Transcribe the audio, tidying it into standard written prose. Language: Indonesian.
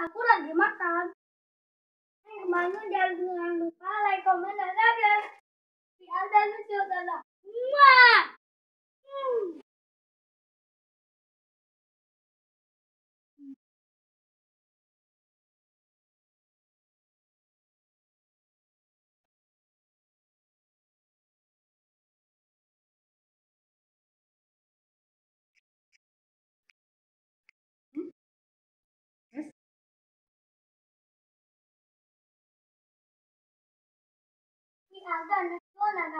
Aku lagi makan. Kemana jangan lupa like, comment, dan subscribe. Biar dan lucu dan muah. Biar dan lucu dan